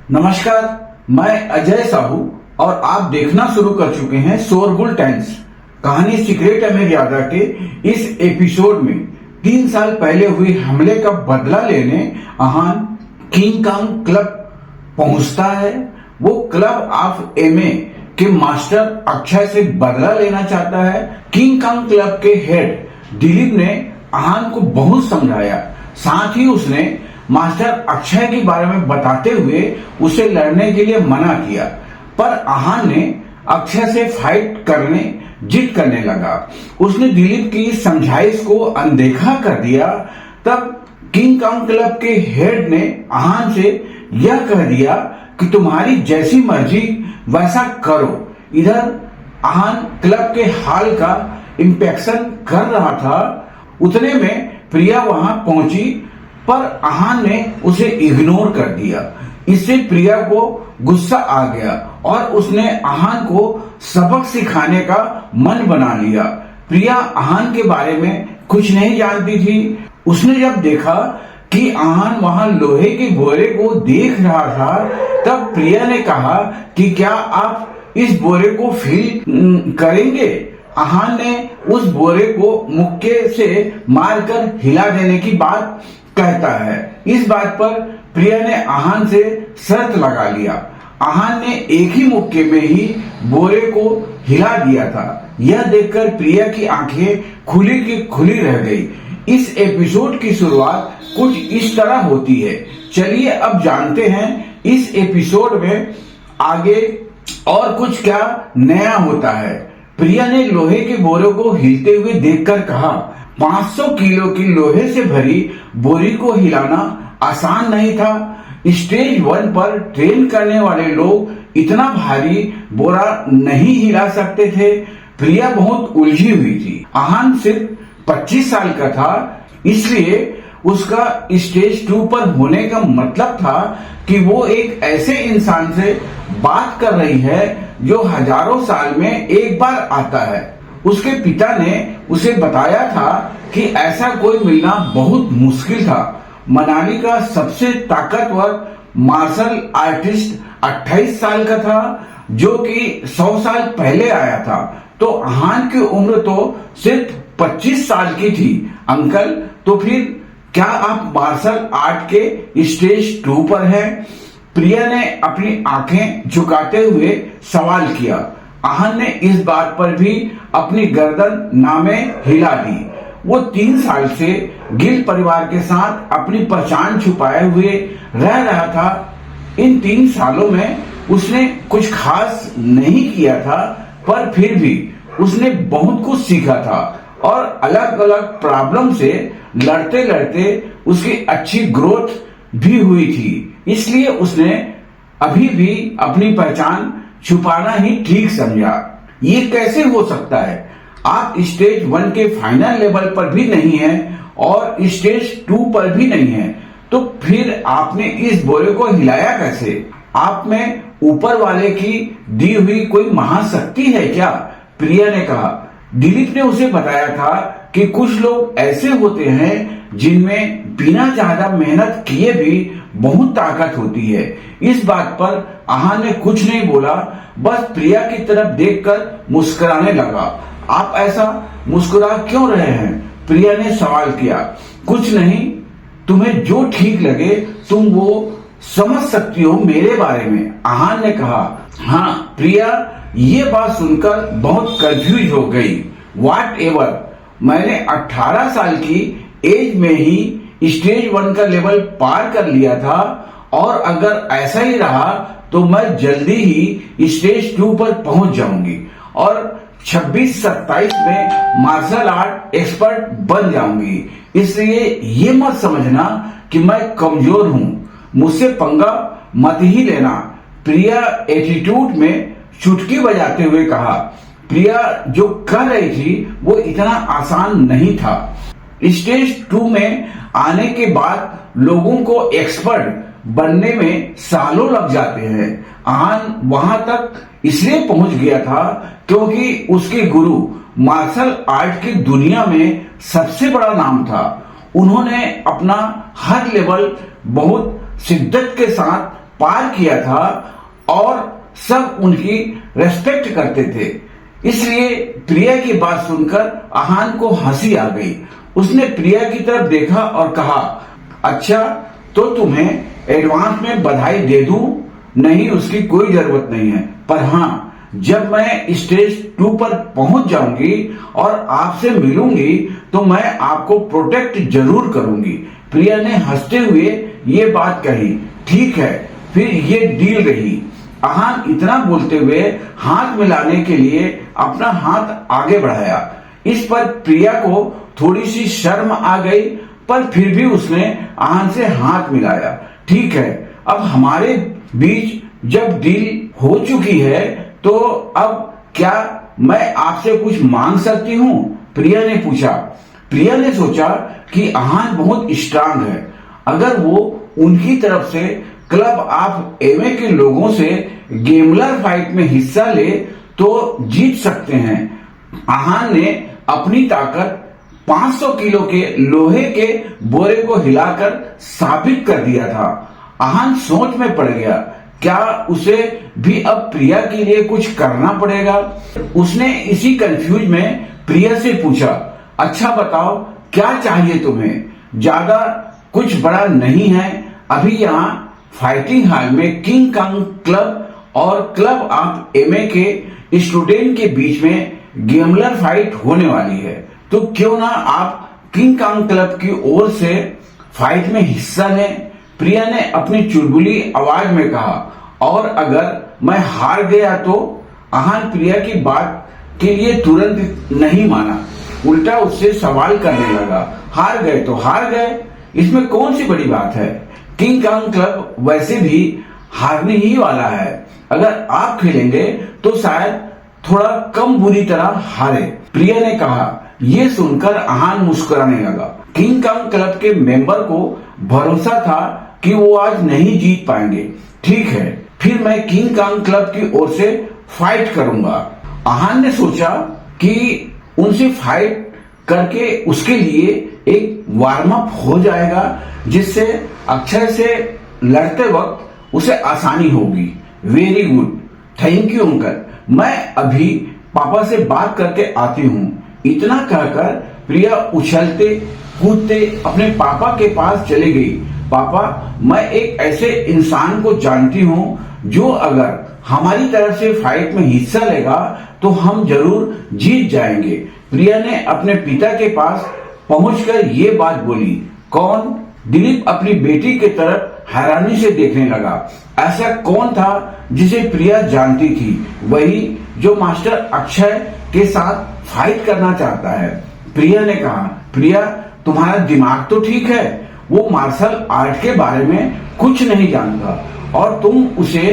नमस्कार, मैं अजय साहू और आप देखना शुरू कर चुके हैं शोरगुल टाइम्स। कहानी सीक्रेट अमेरिका के इस एपिसोड में 3 साल पहले हुए हमले का बदला लेने अहान किंग कांग क्लब पहुंचता है। वो क्लब ऑफ एमए के मास्टर अक्षय से बदला लेना चाहता है। किंग कांग क्लब के हेड दिलीप ने अहान को बहुत समझाया, साथ ही उसने मास्टर अक्षय के बारे में बताते हुए उसे लड़ने के लिए मना किया, पर अहान ने अक्षय से फाइट करने जिद करने लगा। उसने दिलीप की समझाइश को अनदेखा कर दिया। तब किंग कांग क्लब के हेड ने अहान से यह कह दिया कि तुम्हारी जैसी मर्जी वैसा करो। इधर अहान क्लब के हाल का इंस्पेक्शन कर रहा था। उतने में प्रिया वहां पहुंची, पर अहान ने उसे इग्नोर कर दिया। इससे प्रिया को गुस्सा आ गया और उसने अहान को सबक सिखाने का मन बना लिया। प्रिया अहान के बारे में कुछ नहीं जानती थी। उसने जब देखा कि अहान वहां लोहे के बोरे को देख रहा था, तब प्रिया ने कहा कि क्या आप इस बोरे को फील करेंगे। अहान ने उस बोरे को मुक्के से मारकर हिला देने की बात कहता है। इस बात पर प्रिया ने अहान से शर्त लगा लिया। अहान ने एक ही मुक्के में ही बोरे को हिला दिया था। यह देखकर प्रिया की आंखें खुली की खुली रह गई। इस एपिसोड की शुरुआत कुछ इस तरह होती है। चलिए अब जानते हैं इस एपिसोड में आगे और कुछ क्या नया होता है। प्रिया ने लोहे के बोरे को हिलते हुए देखकर कहा, 500 किलो की लोहे से भरी बोरी को हिलाना आसान नहीं था। स्टेज 1 पर ट्रेन करने वाले लोग इतना भारी बोरा नहीं हिला सकते थे। प्रिया बहुत उलझी हुई थी। अहान सिर्फ 25 साल का था, इसलिए उसका स्टेज 2 पर होने का मतलब था कि वो एक ऐसे इंसान से बात कर रही है जो हजारों साल में एक बार आता है। उसके पिता ने उसे बताया था कि ऐसा कोई मिलना बहुत मुश्किल था। मनाली का सबसे ताकतवर मार्शल आर्टिस्ट 28 साल का था, जो कि 100 साल पहले आया था। तो अहान की उम्र तो सिर्फ 25 साल की थी। अंकल, तो फिर क्या आप मार्शल आर्ट के स्टेज 2 पर हैं? प्रिया ने अपनी आंखें झुकाते हुए सवाल किया। अहान ने इस बात पर भी अपनी गर्दन नामे हिला दी। वो 3 साल से गिल परिवार के साथ अपनी पहचान छुपाए हुए रह रहा था। इन 3 सालों में उसने कुछ खास नहीं किया था, पर फिर भी उसने बहुत कुछ सीखा था और अलग अलग प्रॉब्लम से लड़ते लड़ते उसकी अच्छी ग्रोथ भी हुई थी। इसलिए उसने अभी भी अपनी पहचान छुपाना ही ठीक समझा। ये कैसे हो सकता है? आप स्टेज 1 के फाइनल लेवल पर भी नहीं हैं और स्टेज 2 पर भी नहीं हैं, तो फिर आपने इस बोरे को हिलाया कैसे? आप में ऊपर वाले की दी हुई कोई महाशक्ति है क्या? प्रिया ने कहा। दिलीप ने उसे बताया था कि कुछ लोग ऐसे होते हैं जिनमें बिना ज्यादा मेहनत किए भी बहुत ताकत होती है। इस बात पर अहान ने कुछ नहीं बोला, बस प्रिया की तरफ देखकर मुस्कुराने लगा। आप ऐसा मुस्कुरा क्यों रहे हैं? प्रिया ने सवाल किया। कुछ नहीं, तुम्हें जो ठीक लगे तुम वो समझ सकती हो मेरे बारे में, अहान ने कहा। हाँ, प्रिया ये बात सुनकर बहुत कंफ्यूज हो गई। व्हाट एवर, मैंने 18 साल की एज में ही स्टेज 1 का लेवल पार कर लिया था और अगर ऐसा ही रहा तो मैं जल्दी ही स्टेज 2 पर पहुंच जाऊंगी और 26-27 में मार्शल आर्ट एक्सपर्ट बन जाऊंगी। इसलिए ये मत समझना कि मैं कमजोर हूं, मुझसे पंगा मत ही लेना, प्रिया एटीट्यूड में चुटकी बजाते हुए कहा। प्रिया जो कर रही थी वो इतना आसान नहीं था। स्टेज 2 में आने के बाद लोगों को एक्सपर्ट बनने में सालों लग जाते हैं। अहान वहां तक इसलिए पहुंच गया था क्योंकि उसके गुरु मार्शल आर्ट की दुनिया में सबसे बड़ा नाम था। उन्होंने अपना हर लेवल बहुत शिद्दत के साथ पार किया था और सब उनकी रेस्पेक्ट करते थे। इसलिए प्रिया की बात सुनकर आहान को हंसी आ गई। उसने प्रिया की तरफ देखा और कहा, अच्छा तो तुम्हें एडवांस में बधाई दे दूं? नहीं, उसकी कोई जरूरत नहीं है, पर हाँ जब मैं स्टेज 2 पर पहुंच जाऊंगी और आपसे मिलूंगी तो मैं आपको प्रोटेक्ट जरूर करूंगी। प्रिया ने हंसते हुए ये बात कही। ठीक है, फिर ये डील रही। आहान इतना बोलते हुए हाथ मिलाने के लिए अपना हाथ आगे बढ़ाया। इस पर प्रिया को थोड़ी सी शर्म आ गई, पर फिर भी उसने आहान से हाथ मिलाया। ठीक है, अब हमारे बीच जब डील हो चुकी है तो अब क्या मैं आपसे कुछ मांग सकती हूँ? प्रिया ने पूछा। प्रिया ने सोचा कि आहान बहुत स्ट्रांग है, अगर वो उनकी तरफ से क्लब ऑफ एमए के लोगों से गेमलर फाइट में हिस्सा ले तो जीत सकते हैं। आहान ने अपनी ताकत 500 किलो के लोहे के बोरे को हिलाकर साबित कर दिया था। आहान सोच में पड़ गया, क्या उसे भी अब प्रिया के लिए कुछ करना पड़ेगा? उसने इसी कंफ्यूज में प्रिया से पूछा, अच्छा बताओ क्या चाहिए तुम्हें? ज्यादा कुछ बड़ा नहीं है, अभी यहाँ फाइटिंग हॉल में किंग कांग क्लब और क्लब ऑफ एमए के स्टूडेंट के बीच में गेमलर फाइट होने वाली है, तो क्यों ना आप किंग कांग क्लब की ओर से फाइट में हिस्सा लें? प्रिया ने अपनी चुलबुली आवाज में कहा। और अगर मैं हार गया तो? आहान प्रिया की बात के लिए तुरंत नहीं माना, उल्टा उससे सवाल करने लगा। हार गए तो हार गए, इसमें कौन सी बड़ी बात है? किंग कांग क्लब वैसे भी हारने ही वाला है, अगर आप खेलेंगे तो शायद थोड़ा कम बुरी तरह हारे। प्रिया ने कहा। ये सुनकर आहान मुस्कुराने लगा। किंग कांग क्लब के मेंबर को भरोसा था कि वो आज नहीं जीत पाएंगे। ठीक है, फिर मैं किंग कांग क्लब की ओर से फाइट करूंगा। आहान ने सोचा कि उनसे फाइट करके उसके लिए एक वार्म अप हो जाएगा, जिससे अक्षय से लड़ते वक्त उसे आसानी होगी। Very good, thank you uncle, मैं अभी पापा से बात करके आती हूँ। इतना कहकर प्रिया उछलते कूदते अपने पापा के पास चली गई। पापा, मैं एक ऐसे इंसान को जानती हूँ जो अगर हमारी तरफ से फाइट में हिस्सा लेगा तो हम जरूर जीत जाएंगे। प्रिया ने अपने पिता के पास पहुंचकर ये बात बोली। कौन? दिलीप अपनी बेटी की तरफ हैरानी से देखने लगा। ऐसा कौन था जिसे प्रिया जानती थी? वही जो मास्टर अक्षय के साथ फाइट करना चाहता है। प्रिया ने कहा, प्रिया तुम्हारा दिमाग तो ठीक है, वो मार्शल आर्ट के बारे में कुछ नहीं जानता और तुम उसे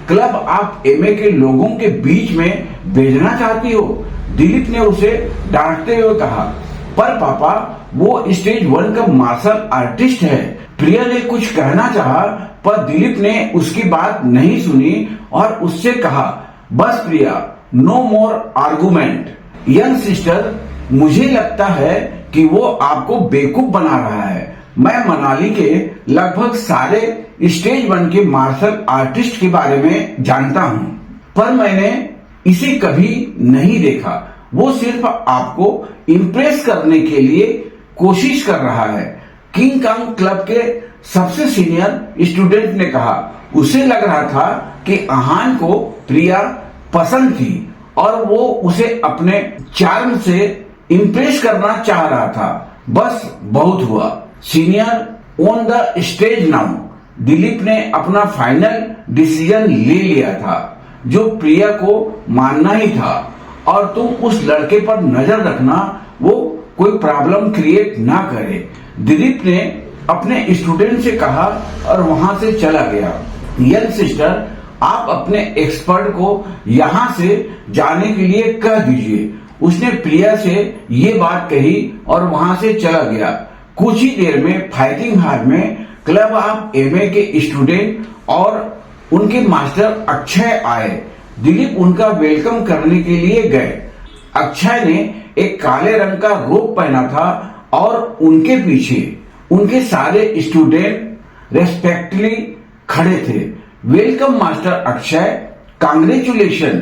क्लब ऑफ एमए के लोगों के बीच में भेजना चाहती हो। दिलीप ने उसे डांटते हुए कहा, पर पापा वो स्टेज 1 का मार्शल आर्टिस्ट है। प्रिया ने कुछ कहना चाहा, पर दिलीप ने उसकी बात नहीं सुनी और उससे कहा, बस प्रिया, नो मोर आर्गुमेंट। यंग सिस्टर, मुझे लगता है कि वो आपको बेवकूफ बना रहा है। मैं मनाली के लगभग सारे स्टेज 1 के मार्शल आर्टिस्ट के बारे में जानता हूँ, पर मैंने इसे कभी नहीं देखा। वो सिर्फ आपको इम्प्रेस करने के लिए कोशिश कर रहा है। किंग कांग क्लब के सबसे सीनियर स्टूडेंट ने कहा। उसे लग रहा था कि आहान को प्रिया पसंद थी और वो उसे अपने चार्म से इम्प्रेस करना चाह रहा था। बस बहुत हुआ। Senior on the stage now. Dilip ने अपना फाइनल डिसीजन ले लिया था, जो प्रिया को मानना ही था, और तुम उस लड़के पर नजर रखना, वो कोई प्रॉब्लम क्रिएट ना करे। दिलीप ने अपने स्टूडेंट से कहा और वहां से चला गया। यंग सिस्टर, आप अपने एक्सपर्ट को यहाँ से जाने के लिए कह दीजिए। उसने प्रिया से ये बात कही और वहां से चला गया। कुछ ही देर में फाइटिंग हॉल में क्लब ऑफ एमए के स्टूडेंट और उनके मास्टर अक्षय आए। दिलीप उनका वेलकम करने के लिए गए। अक्षय ने एक काले रंग का रोब पहना था और उनके पीछे उनके सारे स्टूडेंट रेस्पेक्टली खड़े थे। वेलकम मास्टर अक्षय, कांग्रेचुलेशन,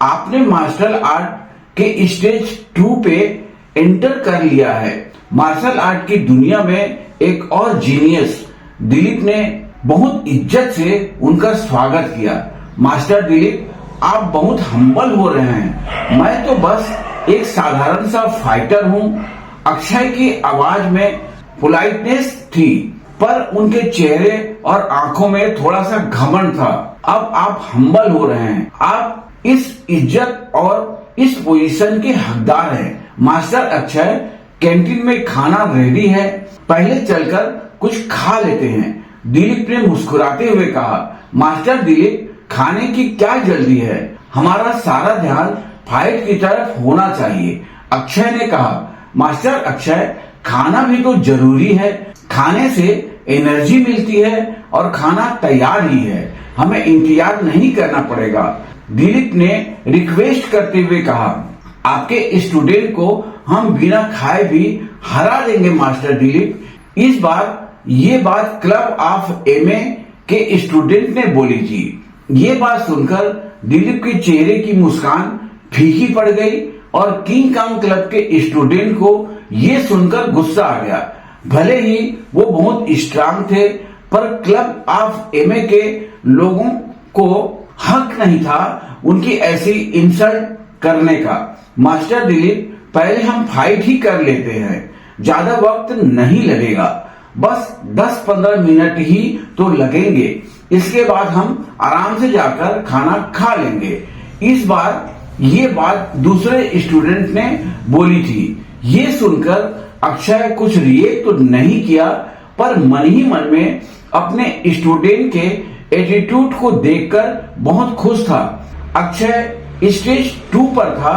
आपने मार्शल आर्ट के स्टेज 2 पे एंटर कर लिया है। मार्शल आर्ट की दुनिया में एक और जीनियस दिलीप ने बहुत इज्जत से उनका स्वागत किया। मास्टर दिलीप, आप बहुत हम्बल हो रहे हैं। मैं तो बस एक साधारण सा फाइटर हूँ। अक्षय की आवाज में पोलाइटनेस थी, पर उनके चेहरे और आंखों में थोड़ा सा घमंड था। अब आप हम्बल हो रहे हैं। आप इस इज्जत और इस पोजीशन के हकदार हैं। मास्टर अक्षय, कैंटीन में खाना रेडी है, पहले चलकर कुछ खा लेते हैं, दिलीप ने मुस्कुराते हुए कहा। मास्टर दिलीप, खाने की क्या जल्दी है, हमारा सारा ध्यान फाइट की तरफ होना चाहिए, अक्षय ने कहा। मास्टर अक्षय, खाना भी तो जरूरी है, खाने से एनर्जी मिलती है और खाना तैयार ही है, हमें इंतजार नहीं करना पड़ेगा, दिलीप ने रिक्वेस्ट करते हुए कहा। आपके स्टूडेंट को हम बिना खाए भी हरा देंगे मास्टर दिलीप। इस बार ये बात क्लब ऑफ एमए के स्टूडेंट ने बोली थी। ये बात सुनकर दिलीप के चेहरे की मुस्कान फीकी पड़ गई और किंग कांग क्लब के स्टूडेंट को ये सुनकर गुस्सा आ गया। भले ही वो बहुत स्ट्रांग थे, पर क्लब ऑफ एमए के लोगों को हक नहीं था उनकी ऐसी इंसल्ट करने का। मास्टर दिलीप, पहले हम फाइट ही कर लेते हैं, ज्यादा वक्त नहीं लगेगा, बस 10-15 मिनट ही तो लगेंगे, इसके बाद हम आराम से जाकर खाना खा लेंगे। इस बार ये बात दूसरे स्टूडेंट ने बोली थी। ये सुनकर अक्षय कुछ रिएक्ट तो नहीं किया, पर मन ही मन में अपने स्टूडेंट के एटीट्यूड को देखकर बहुत खुश था। अक्षय स्टेज 2 पर था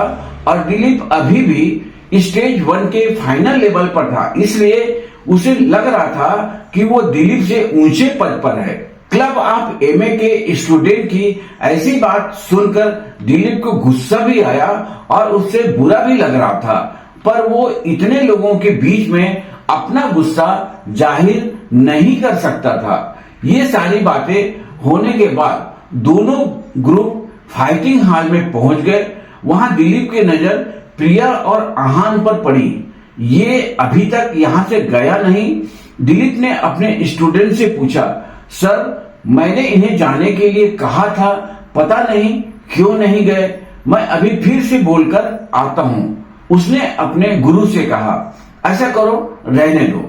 और दिलीप अभी भी स्टेज 1 के फाइनल लेवल पर था, इसलिए उसे लग रहा था कि वो दिलीप से ऊंचे पद पर है। क्लब ऑफ एमए के स्टूडेंट की ऐसी बात सुनकर दिलीप को गुस्सा भी आया और उससे बुरा भी लग रहा था, पर वो इतने लोगों के बीच में अपना गुस्सा जाहिर नहीं कर सकता था। ये सारी बातें होने के बाद दोनों ग्रुप फाइटिंग हॉल में पहुंच गए। वहां दिलीप की नजर प्रिया और आहान पर पड़ी। ये अभी तक यहां से गया नहीं। दिलीप ने अपने स्टूडेंट से पूछा, सर, मैंने इन्हें जाने के लिए कहा था, पता नहीं क्यों नहीं गए, मैं अभी फिर से बोलकर आता हूं। उसने अपने गुरु से कहा, ऐसा करो, रहने दो,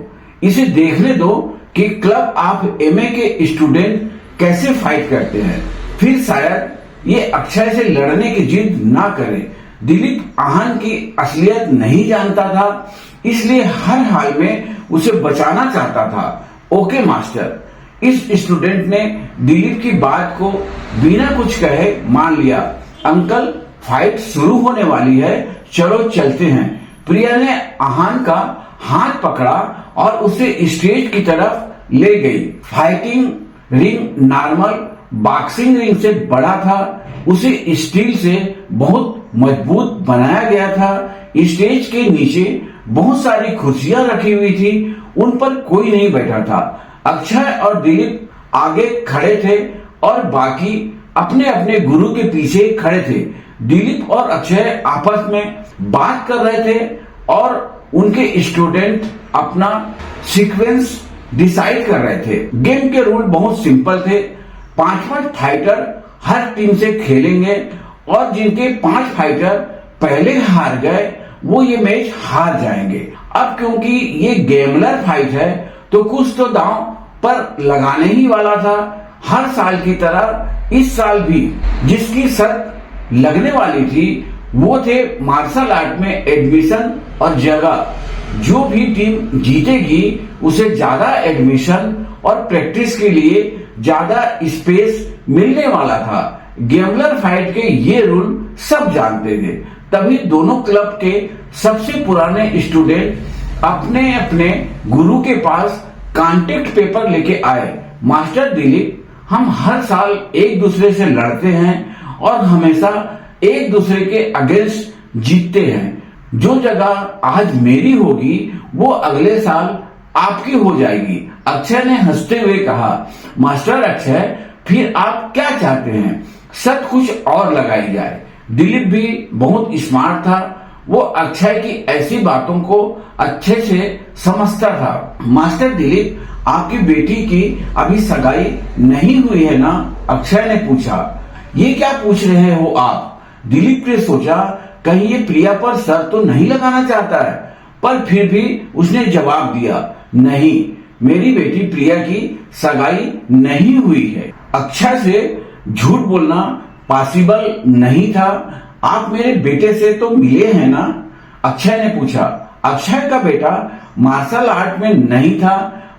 इसे देखने दो कि क्लब ऑफ एमए के स्टूडेंट कैसे फाइट करते हैं, फिर शायद ये अक्षय से लड़ने की जिद ना करे। दिलीप आहन की असलियत नहीं जानता था, इसलिए हर हाल में उसे बचाना चाहता था। Okay master. इस स्टूडेंट ने दिलीप की बात को बिना कुछ कहे मान लिया। अंकल, फाइट शुरू होने वाली है, चलो चलते हैं। प्रिया ने आहान का हाथ पकड़ा और उसे स्टेज की तरफ ले गई। Fighting ring normal boxing ring से बड़ा था, उसे स्टील से बहुत मजबूत बनाया गया था। स्टेज के नीचे बहुत सारी कुर्सियां रखी हुई थी, उन पर कोई नहीं बैठा था। अक्षय और दिलीप आगे खड़े थे और बाकी अपने अपने गुरु के पीछे खड़े थे। दिलीप और अक्षय आपस में बात कर रहे थे और उनके स्टूडेंट अपना सीक्वेंस डिसाइड कर रहे थे। गेम के रूल बहुत सिंपल थे। 5 फाइटर हर टीम से खेलेंगे और जिनके 5 फाइटर पहले हार गए वो ये मैच हार जाएंगे। अब क्योंकि ये गेमलर फाइट है तो कुछ तो दांव पर लगाने ही वाला था। हर साल की तरह इस साल भी जिसकी शर्त लगने वाली थी वो थे मार्शल आर्ट में एडमिशन और जगह। जो भी टीम जीतेगी उसे ज्यादा एडमिशन और प्रैक्टिस के लिए ज्यादा स्पेस मिलने वाला था। गेमलर फाइट के ये रूल सब जानते थे। तभी दोनों क्लब के सबसे पुराने स्टूडेंट अपने अपने गुरु के पास कॉन्टेक्ट पेपर लेके आए। मास्टर दिलीप, हम हर साल एक दूसरे से लड़ते हैं और हमेशा एक दूसरे के अगेंस्ट जीतते हैं। जो जगह आज मेरी होगी वो अगले साल आपकी हो जाएगी, अक्षय ने हंसते हुए कहा। मास्टर अक्षय, फिर आप क्या चाहते हैं, शर्त कुछ और लगाई जाए। दिलीप भी बहुत स्मार्ट था, वो अक्षय की ऐसी बातों को अच्छे से समझता था। मास्टर दिलीप, आपकी बेटी की अभी सगाई नहीं हुई है ना? अक्षय ने पूछा। ये क्या पूछ रहे हो आप? दिलीप ने सोचा कहीं ये प्रिया पर सर तो नहीं लगाना चाहता है, पर फिर भी उसने जवाब दिया, नहीं, मेरी बेटी प्रिया की सगाई नहीं हुई है। अक्षय से झूठ बोलना पॉसिबल नहीं था। आप मेरे बेटे से तो मिले हैं ना? अक्षय ने पूछा। अक्षय का बेटा मार्शल आर्ट में नहीं था,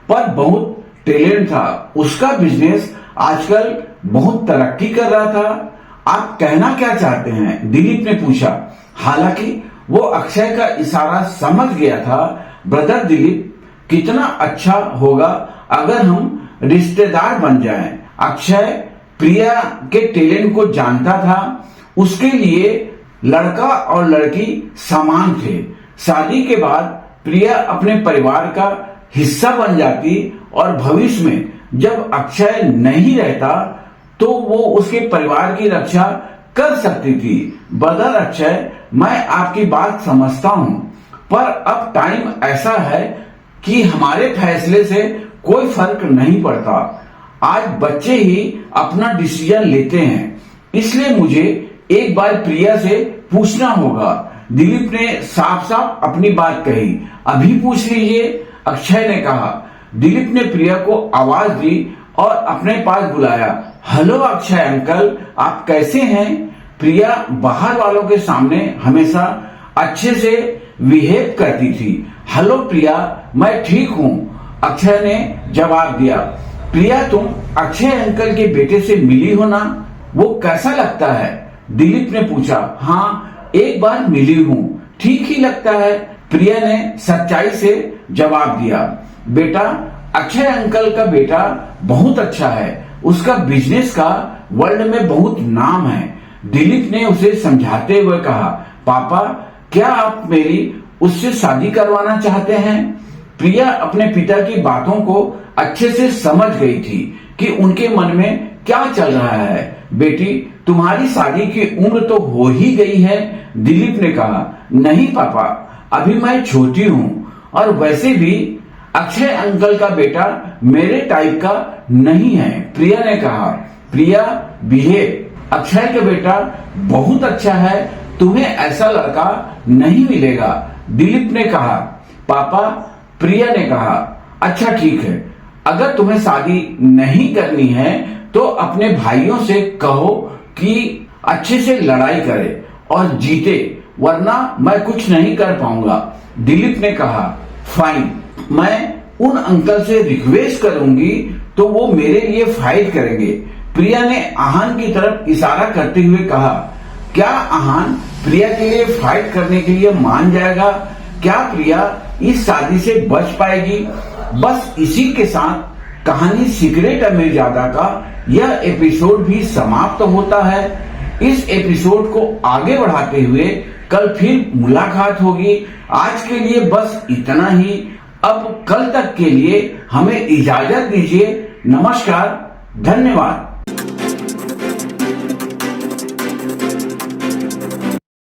पर बहुत टैलेंट था। उसका बिजनेस आजकल बहुत तरक्की कर रहा था। आप कहना क्या चाहते हैं? दिलीप ने पूछा। हालांकि वो अक्षय का इशारा समझ गया था। ब्रदर दिलीप, कितना अच्छा होगा अगर हम रिश्तेदार बन जाएं। अक्षय प्रिया के टैलेंट को जानता था। उसके लिए लड़का और लड़की समान थे। शादी के बाद प्रिया अपने परिवार का हिस्सा बन जाती और भविष्य में जब अक्षय नहीं रहता तो वो उसके परिवार की रक्षा कर सकती थी। ब्रदर अक्षय, मैं आपकी बात समझता हूं, पर अब टाइम ऐसा है कि हमारे फैसले से कोई फर्क नहीं पड़ता। आज बच्चे ही अपना डिसीजन लेते हैं, इसलिए मुझे एक बार प्रिया से पूछना होगा। दिलीप ने साफ साफ अपनी बात कही। अभी पूछ लीजिए, अक्षय ने कहा। दिलीप ने प्रिया को आवाज दी और अपने पास बुलाया। हेलो अक्षय अंकल, आप कैसे हैं? प्रिया बाहर वालों के सामने हमेशा अच्छे से बिहेव करती थी। हेलो प्रिया, मैं ठीक हूँ, अक्षय ने जवाब दिया। प्रिया, तुम अक्षय अंकल के बेटे से मिली हो ना? वो कैसा लगता है? दिलीप ने पूछा। हाँ, एक बार मिली हूँ, ठीक ही लगता है, प्रिया ने सच्चाई से जवाब दिया। बेटा, अक्षय अंकल का बेटा बहुत अच्छा है, उसका बिजनेस का वर्ल्ड में बहुत नाम है। दिलीप ने उसे समझाते हुए कहा। पापा, क्या आप मेरी उससे शादी करवाना चाहते हैं? प्रिया अपने पिता की बातों को अच्छे से समझ गई थी कि उनके मन में क्या चल रहा है। बेटी, तुम्हारी शादी की उम्र तो हो ही गई है, दिलीप ने कहा। नहीं पापा, अभी मैं छोटी हूँ, और वैसे भी अक्षय अंकल का बेटा मेरे टाइप का नहीं है, प्रिया ने कहा। प्रिया, बिहेव, अक्षय का बेटा बहुत अच्छा है, तुम्हें ऐसा लड़का नहीं मिलेगा, दिलीप ने कहा। पापा, प्रिया ने कहा। अच्छा ठीक है, अगर तुम्हें शादी नहीं करनी है तो अपने भाइयों से कहो कि अच्छे से लड़ाई करे और जीते, वरना मैं कुछ नहीं कर पाऊंगा, दिलीप ने कहा। फाइन, मैं उन अंकल से रिक्वेस्ट करूंगी तो वो मेरे लिए फाइट करेंगे, प्रिया ने आहान की तरफ इशारा करते हुए कहा। क्या आहान प्रिया के लिए फाइट करने के लिए मान जाएगा? क्या प्रिया इस शादी से बच पाएगी? बस इसी के साथ कहानी सीक्रेट अमीरजादा का यह एपिसोड भी समाप्त होता है। इस एपिसोड को आगे बढ़ाते हुए कल फिर मुलाकात होगी। आज के लिए बस इतना ही। अब कल तक के लिए हमें इजाजत दीजिए। नमस्कार, धन्यवाद।